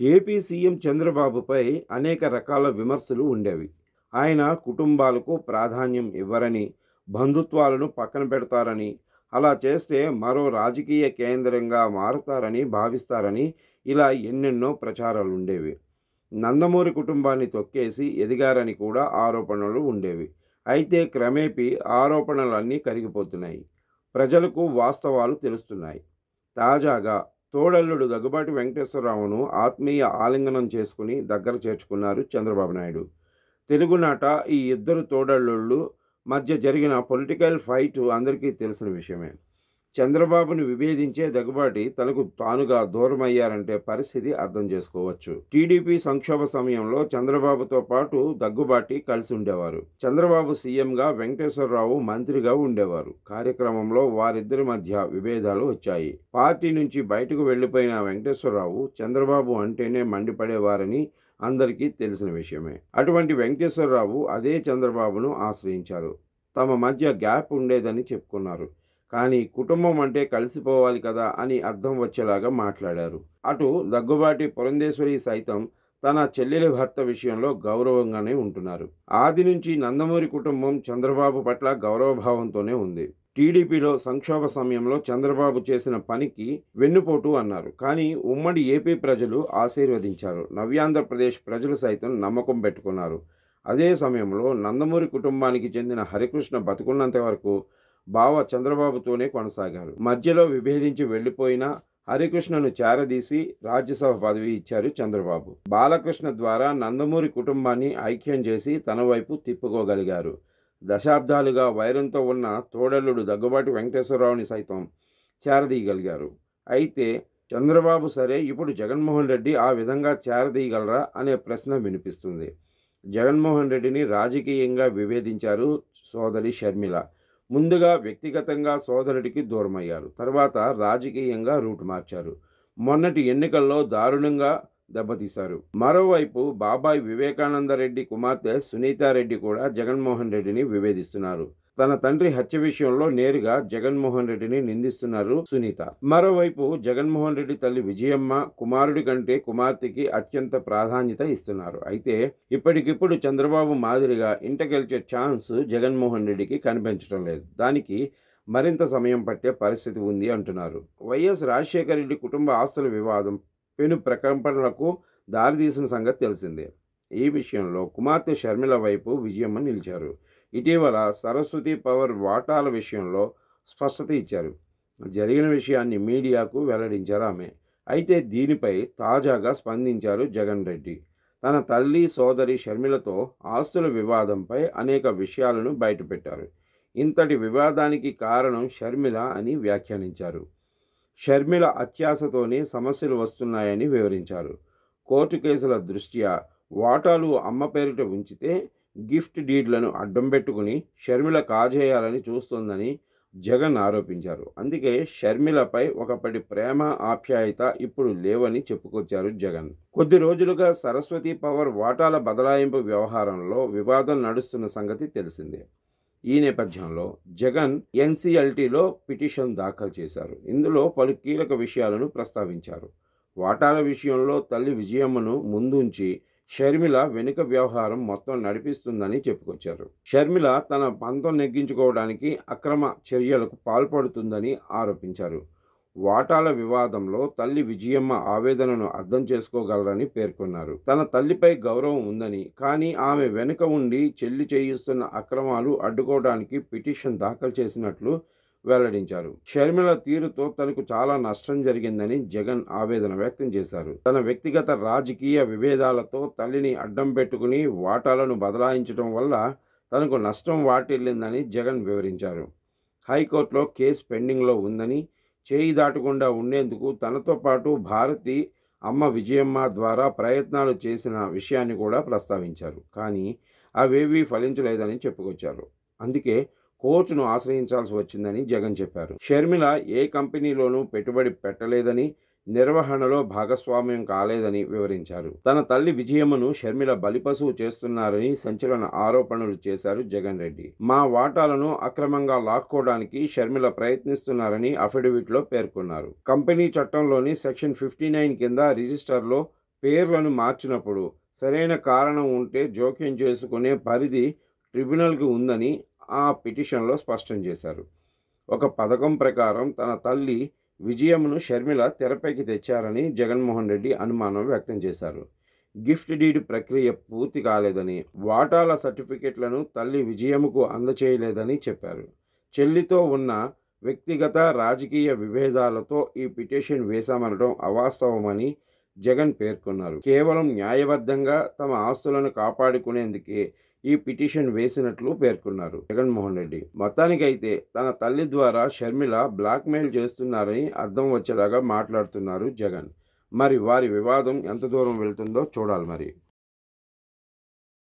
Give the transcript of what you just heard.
AP CM చంద్రబాబుపై అనేక రకాల విమర్శలు ఉండేవి. ఆయన కుటుంబాలకు ప్రాధాన్యం ఇవ్వరని, బంధుత్వాలను పక్కన పెడతారని, అలా చేస్తే మరో రాజకీయ కేంద్రంగా మారతారని భావిస్తారని ఇలా ఎన్నెన్నో ప్రచారాలుండేవి. నందమూరి కుటుంబాన్ని తొక్కేసి ఎదిగారని కూడా ఆరోపణలు ఉండేవి. అయితే క్రమేపీ ఆరోపణలన్నీ కరిగిపోతున్నాయి. ప్రజలకు వాస్తవాలు తెలుస్తున్నాయి. తాజాగా తోడల్లుడు దగ్గుబాటి వెంకటేశ్వరరావును ఆత్మీయ ఆలింగనం చేసుకుని దగ్గర చేర్చుకున్నారు చంద్రబాబు నాయుడు. తెలుగునాట ఈ ఇద్దరు తోడల్లుళ్ళు మధ్య జరిగిన పొలిటికల్ ఫైట్ అందరికీ తెలిసిన విషయమే. చంద్రబాబును విభేదించే దగ్గుబాటి తనకు తానుగా దూరమయ్యారంటే పరిస్థితి అర్థం చేసుకోవచ్చు. టీడీపీ సంక్షోభ సమయంలో చంద్రబాబుతో పాటు దగ్గుబాటి కలిసి ఉండేవారు. చంద్రబాబు సీఎంగా, వెంకటేశ్వరరావు మంత్రిగా ఉండేవారు. కార్యక్రమంలో వారిద్దరి మధ్య విభేదాలు వచ్చాయి. పార్టీ నుంచి బయటకు వెళ్లిపోయిన వెంకటేశ్వరరావు చంద్రబాబు అంటేనే మండిపడేవారని అందరికీ తెలిసిన విషయమే. అటువంటి వెంకటేశ్వరరావు అదే చంద్రబాబును ఆశ్రయించారు. తమ మధ్య గ్యాప్ ఉండేదని చెప్పుకున్నారు. కానీ కుటుంబం అంటే కలిసిపోవాలి కదా అని అర్థం వచ్చేలాగా మాట్లాడారు. అటు దగ్గుబాటి పురంధేశ్వరి సైతం తన చెల్లెలి భర్త విషయంలో గౌరవంగానే ఉంటున్నారు. ఆది నుంచి నందమూరి కుటుంబం చంద్రబాబు పట్ల గౌరవభావంతోనే ఉంది. టీడీపీలో సంక్షోభ సమయంలో చంద్రబాబు చేసిన పనికి వెన్నుపోటు అన్నారు. కానీ ఉమ్మడి ఏపీ ప్రజలు ఆశీర్వదించారు. నవ్యాంధ్రప్రదేశ్ ప్రజలు సైతం నమ్మకం పెట్టుకున్నారు. అదే సమయంలో నందమూరి కుటుంబానికి చెందిన హరికృష్ణ బతుకున్నంత వరకు బావ చంద్రబాబుతోనే కొనసాగారు. మధ్యలో విభేదించి వెళ్లిపోయిన హరికృష్ణను చేరదీసి రాజ్యసభ పదవి ఇచ్చారు చంద్రబాబు. బాలకృష్ణ ద్వారా నందమూరి కుటుంబాన్ని ఐక్యం చేసి తన వైపు తిప్పుకోగలిగారు. దశాబ్దాలుగా వైరంతో ఉన్న తోడల్లుడు దగ్గుబాటి వెంకటేశ్వరరావుని సైతం చేరదీయగలిగారు. అయితే చంద్రబాబు సరే, ఇప్పుడు జగన్మోహన్ రెడ్డి ఆ విధంగా చేరదీయగలరా అనే ప్రశ్న వినిపిస్తుంది. జగన్మోహన్ రెడ్డిని రాజకీయంగా విభేదించారు సోదరి షర్మిల. ముందుగా వ్యక్తిగతంగా సోదరుడికి దూరమయ్యారు. తర్వాత రాజకీయంగా రూటు మార్చారు. మొన్నటి ఎన్నికల్లో దారుణంగా దెబ్బతీశారు. మరోవైపు బాబాయ్ వివేకానందరెడ్డి కుమార్తె సునీతారెడ్డి కూడా జగన్మోహన్ రెడ్డిని విభేదిస్తున్నారు. తన తండ్రి హత్య విషయంలో నేరుగా జగన్మోహన్ రెడ్డిని నిందిస్తున్నారు సునీత. మరోవైపు జగన్మోహన్ రెడ్డి తల్లి విజయమ్మ కుమారుడి కంటే కుమార్తెకి అత్యంత ప్రాధాన్యత ఇస్తున్నారు. అయితే ఇప్పటికిప్పుడు చంద్రబాబు మాదిరిగా ఇంట గెలిచే ఛాన్స్ జగన్మోహన్ రెడ్డికి కనిపించడం లేదు. దానికి మరింత సమయం పట్టే పరిస్థితి ఉంది అంటున్నారు. వైఎస్ రాజశేఖర రెడ్డి కుటుంబ ఆస్తుల వివాదం పెను ప్రకంపనలకు దారితీసిన సంగతి తెలిసిందే. ఈ విషయంలో కుమార్తె షర్మిల వైపు విజయమ్మ నిలిచారు. ఇటీవల సరస్వతి పవర్ వాటాల విషయంలో స్పష్టత ఇచ్చారు. జరిగిన విషయాన్ని మీడియాకు వెల్లడించారు ఆమె. అయితే దీనిపై తాజాగా స్పందించారు జగన్ రెడ్డి. తన తల్లి సోదరి షర్మిలతో ఆస్తుల వివాదంపై అనేక విషయాలను బయటపెట్టారు. ఇంతటి వివాదానికి కారణం షర్మిల అని వ్యాఖ్యానించారు. షర్మిల అత్యాశతోనే సమస్యలు వస్తున్నాయని వివరించారు. కోర్టు కేసుల దృష్ట్యా వాటాలు అమ్మ పేరిట ఉంచితే గిఫ్ట్ డీడ్లను అడ్డం పెట్టుకుని షర్మిల కాజేయాలని చూస్తోందని జగన్ ఆరోపించారు. అందుకే షర్మిలపై ఒకప్పటి ప్రేమ ఆప్యాయత ఇప్పుడు లేవని చెప్పుకొచ్చారు జగన్. కొద్ది రోజులుగా సరస్వతి పవర్ వాటాల బదలాయింపు వ్యవహారంలో వివాదం నడుస్తున్న సంగతి తెలిసిందే. ఈ నేపథ్యంలో జగన్ ఎన్సీఎల్టీలో పిటిషన్ దాఖలు చేశారు. ఇందులో పలు కీలక విషయాలను ప్రస్తావించారు. వాటాల విషయంలో తల్లి విజయమ్మను ముందుంచి షర్మిల వెనుక వ్యవహారం మొత్తం నడిపిస్తుందని చెప్పుకొచ్చారు. షర్మిల తన పంతం నెగ్గించుకోవడానికి అక్రమ చర్యలకు పాల్పడుతుందని ఆరోపించారు. వాటాల వివాదంలో తల్లి విజయమ్మ ఆవేదనను అర్థం చేసుకోగలరని పేర్కొన్నారు. తన తల్లిపై గౌరవం ఉందని, కానీ ఆమె వెనుక ఉండి చెల్లి చేయిస్తున్న అక్రమాలు అడ్డుకోవడానికి పిటిషన్ దాఖలు చేసినట్లు వెల్లడించారు. షర్మిల తీరుతో తనకు చాలా నష్టం జరిగిందని జగన్ ఆవేదన వ్యక్తం చేశారు. తన వ్యక్తిగత రాజకీయ విభేదాలతో తల్లిని అడ్డం పెట్టుకుని వాటాలను బదలాయించడం వల్ల తనకు నష్టం వాటిల్లిందని జగన్ వివరించారు. హైకోర్టులో కేసు పెండింగ్లో ఉందని, చేయి దాటకుండా ఉండేందుకు తనతో పాటు భారతి అమ్మ విజయమ్మ ద్వారా ప్రయత్నాలు చేసిన విషయాన్ని కూడా ప్రస్తావించారు. కానీ అవేవీ ఫలించలేదని చెప్పుకొచ్చారు. అందుకే కోర్టును ఆశ్రయించాల్సి వచ్చిందని జగన్ చెప్పారు. షర్మిల ఏ కంపెనీలోనూ పెట్టుబడి పెట్టలేదని, నిర్వహణలో భాగస్వామ్యం కాలేదని వివరించారు. తన తల్లి విజయమ్మను షర్మిల బలిపశువు చేస్తున్నారని సంచలన ఆరోపణలు చేశారు జగన్ రెడ్డి. మా వాటాలను అక్రమంగా లాక్కోవడానికి షర్మిల ప్రయత్నిస్తున్నారని అఫిడవిట్లో పేర్కొన్నారు. కంపెనీ చట్టంలోని సెక్షన్ 59 కింద రిజిస్టర్లో పేర్లను మార్చినప్పుడు సరైన కారణం ఉంటే జోక్యం చేసుకునే పరిధి ట్రిబ్యునల్కి ఉందని ఆ పిటిషన్లో స్పష్టం చేశారు. ఒక పథకం ప్రకారం తన తల్లి విజయమును షర్మిల తెరపైకి తెచ్చారని జగన్మోహన్ రెడ్డి అనుమానం వ్యక్తం చేశారు. గిఫ్ట్ డీడ్ ప్రక్రియ పూర్తి కాలేదని, వాటాల సర్టిఫికెట్లను తల్లి విజయముకు అందచేయలేదని చెప్పారు. చెల్లితో ఉన్న వ్యక్తిగత రాజకీయ విభేదాలతో ఈ పిటిషన్ వేశామనడం అవాస్తవమని జగన్ పేర్కొన్నారు. కేవలం న్యాయబద్ధంగా తమ ఆస్తులను కాపాడుకునేందుకే ఈ పిటిషన్ వేసినట్లు పేర్కొన్నారు జగన్మోహన్ రెడ్డి. మొత్తానికైతే తన తల్లి ద్వారా షర్మిల బ్లాక్మెయిల్ చేస్తున్నారని అర్థం వచ్చేలాగా మాట్లాడుతున్నారు జగన్. మరి వారి వివాదం ఎంత దూరం వెళ్తుందో చూడాలి మరి.